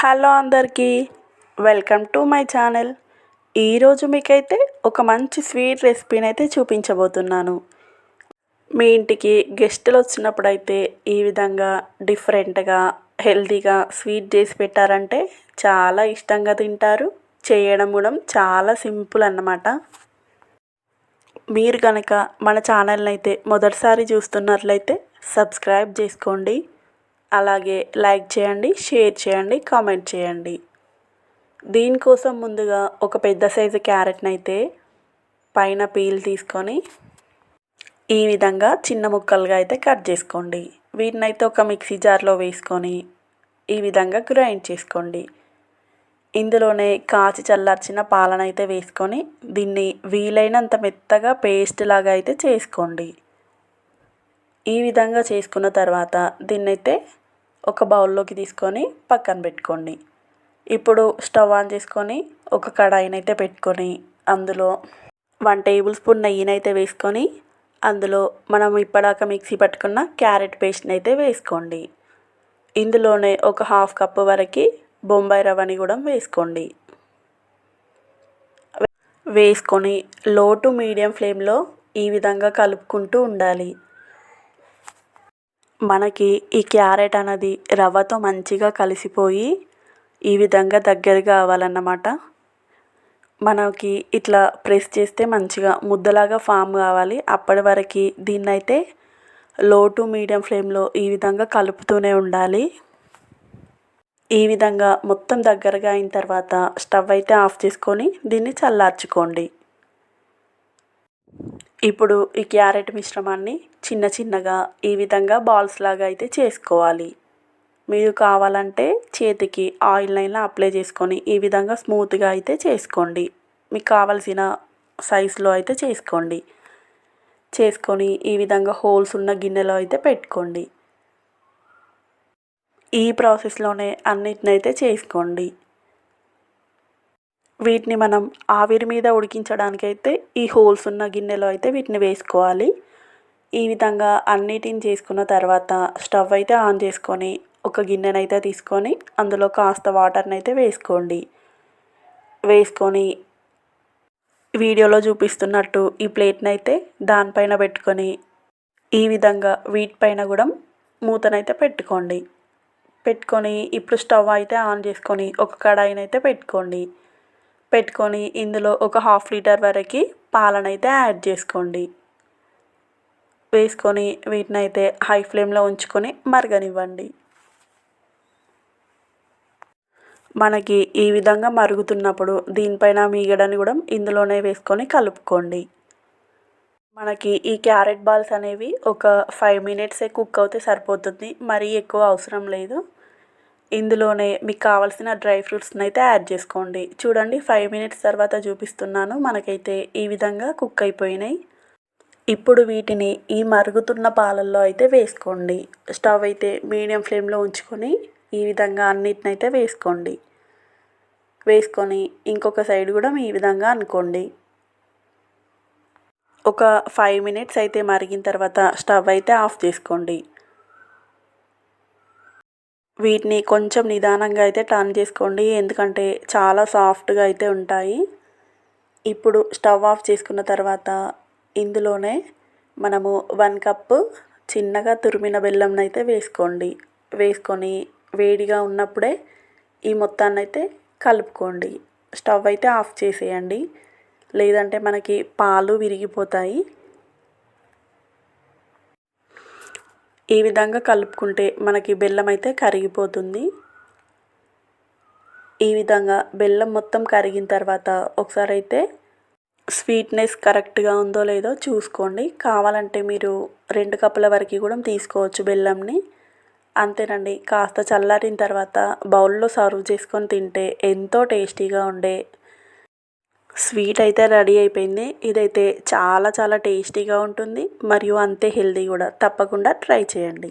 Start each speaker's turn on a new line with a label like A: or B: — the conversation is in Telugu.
A: హలో అందరికీ, వెల్కమ్ టు మై ఛానల్. ఈరోజు మీకైతే ఒక మంచి స్వీట్ రెసిపీని అయితే చూపించబోతున్నాను. మీ ఇంటికి గెస్టులు వచ్చినప్పుడైతే ఈ విధంగా డిఫరెంట్గా హెల్తీగా స్వీట్ చేసి పెట్టారంటే చాలా ఇష్టంగా తింటారు. చేయడం కూడా చాలా సింపుల్ అన్నమాట. మీరు కనుక మన ఛానల్ని అయితే మొదటిసారి చూస్తున్నట్లయితే సబ్స్క్రైబ్ చేసుకోండి. అలాగే లైక్ చేయండి, షేర్ చేయండి, కామెంట్ చేయండి. దీనికోసం ముందుగా ఒక పెద్ద సైజు క్యారెట్ని అయితే పైన పీల్ తీసుకొని ఈ విధంగా చిన్న ముక్కలుగా అయితే కట్ చేసుకోండి. వీటిని అయితే ఒక మిక్సీ జార్లో వేసుకొని ఈ విధంగా గ్రైండ్ చేసుకోండి. ఇందులోనే కాచి చల్లార్చిన పాలనైతే వేసుకొని దీన్ని వీలైనంత మెత్తగా పేస్ట్ లాగా అయితే చేసుకోండి. ఈ విధంగా చేసుకున్న తర్వాత దీన్నైతే ఒక బౌల్లోకి తీసుకొని పక్కన పెట్టుకోండి. ఇప్పుడు స్టవ్ ఆన్ చేసుకొని ఒక కడాయిని అయితే పెట్టుకొని అందులో 1 టేబుల్ స్పూన్ నెయ్యిని అయితే వేసుకొని అందులో మనం ఇప్పటిదాకా మిక్సీ పట్టుకున్న క్యారెట్ పేస్ట్ని అయితే వేసుకోండి. ఇందులోనే ఒక 1/2 కప్పు వరకు బొంబాయి రవ్వని కూడా వేసుకోండి. వేసుకొని లో టు మీడియం ఫ్లేమ్లో ఈ విధంగా కలుపుకుంటూ ఉండాలి. మనకి ఈ క్యారెట్ అనేది రవ్వతో మంచిగా కలిసిపోయి ఈ విధంగా దగ్గరగా అవ్వాలన్నమాట. మనకి ఇట్లా ప్రెస్ చేస్తే మంచిగా ముద్దలాగా ఫామ్ కావాలి. అప్పటి వరకు దీన్నైతే లో టు మీడియం ఫ్లేమ్లో ఈ విధంగా కలుపుతూనే ఉండాలి. ఈ విధంగా మొత్తం దగ్గరగా అయిన తర్వాత స్టవ్ అయితే ఆఫ్ చేసుకొని దీన్ని చల్లార్చుకోండి. ఇప్పుడు ఈ క్యారెట్ మిశ్రమాన్ని చిన్న చిన్నగా ఈ విధంగా బాల్స్ లాగా అయితే చేసుకోవాలి. మీరు కావాలంటే చేతికి ఆయిల్ అయినా అప్లై చేసుకొని ఈ విధంగా స్మూత్గా అయితే చేసుకోండి. మీకు కావలసిన సైజులో అయితే చేసుకోండి. చేసుకొని ఈ విధంగా హోల్స్ ఉన్న గిన్నెలో అయితే పెట్టుకోండి. ఈ ప్రాసెస్లోనే అన్నిటినైతే చేసుకోండి. వీటిని మనం ఆవిరి మీద ఉడికించడానికైతే ఈ హోల్స్ ఉన్న గిన్నెలో అయితే వీటిని వేసుకోవాలి. ఈ విధంగా అన్నిటిని చేసుకున్న తర్వాత స్టవ్ అయితే ఆన్ చేసుకొని ఒక గిన్నెనైతే తీసుకొని అందులో కాస్త వాటర్ని అయితే వేసుకోండి. వేసుకొని వీడియోలో చూపిస్తున్నట్టు ఈ ప్లేట్ని అయితే దానిపైన పెట్టుకొని ఈ విధంగా వీటిపైన కూడా మూతనైతే పెట్టుకోండి. పెట్టుకొని ఇప్పుడు స్టవ్ అయితే ఆన్ చేసుకొని ఒక కడాయిని అయితే పెట్టుకొని ఇందులో ఒక 1/2 లీటర్ వరకు పాలనైతే యాడ్ చేసుకోండి. వేసుకొని వీటినైతే హై ఫ్లేమ్లో ఉంచుకొని మరగనివ్వండి. మనకి ఈ విధంగా మరుగుతున్నప్పుడు దీనిపైన మీగడని కూడా ఇందులోనే వేసుకొని కలుపుకోండి. మనకి ఈ క్యారెట్ బాల్స్ అనేవి ఒక 5 మినిట్సే కుక్ అవుతే సరిపోతుంది. మరీ ఎక్కువ అవసరం లేదు. ఇందులోనే మీకు కావాల్సిన డ్రై ఫ్రూట్స్ని అయితే యాడ్ చేసుకోండి. చూడండి 5 మినిట్స్ తర్వాత చూపిస్తున్నాను. మనకైతే ఈ విధంగా కుక్ అయిపోయినాయి. ఇప్పుడు వీటిని ఈ మరుగుతున్న పాలల్లో అయితే వేసుకోండి. స్టవ్ అయితే మీడియం ఫ్లేమ్లో ఉంచుకొని ఈ విధంగా అన్నిటినైతే వేసుకోండి. వేసుకొని ఇంకొక సైడ్ కూడా ఈ విధంగా అనుకోండి. ఒక 5 మినిట్స్ అయితే మరిగిన తర్వాత స్టవ్ అయితే ఆఫ్ చేసుకోండి. వీటిని కొంచెం నిదానంగా అయితే టర్న్ చేసుకోండి, ఎందుకంటే చాలా సాఫ్ట్గా అయితే ఉంటాయి. ఇప్పుడు స్టవ్ ఆఫ్ చేసుకున్న తర్వాత ఇందులోనే మనము 1 కప్పు చిన్నగా తురిమిన బెల్లంని అయితే వేసుకోండి. వేసుకొని వేడిగా ఉన్నప్పుడే ఈ మొత్తాన్ని అయితే కలుపుకోండి. స్టవ్ అయితే ఆఫ్ చేసేయండి, లేదంటే మనకి పాలు విరిగిపోతాయి. ఈ విధంగా కలుపుకుంటే మనకి బెల్లం అయితే కరిగిపోతుంది. ఈ విధంగా బెల్లం మొత్తం కరిగిన తర్వాత ఒకసారి అయితే స్వీట్నెస్ కరెక్ట్గా ఉందో లేదో చూసుకోండి. కావాలంటే మీరు 2 కప్పుల వరకు కూడా తీసుకోవచ్చు బెల్లంని. అంతేనండి. కాస్త చల్లారిన తర్వాత బౌల్లో సర్వ్ చేసుకొని తింటే ఎంతో టేస్టీగా ఉండే స్వీట్ అయితే రెడీ అయిపోయింది. ఇదైతే చాలా చాలా టేస్టీగా ఉంటుంది, మరియు అంతే హెల్తీ కూడా. తప్పకుండా ట్రై చేయండి.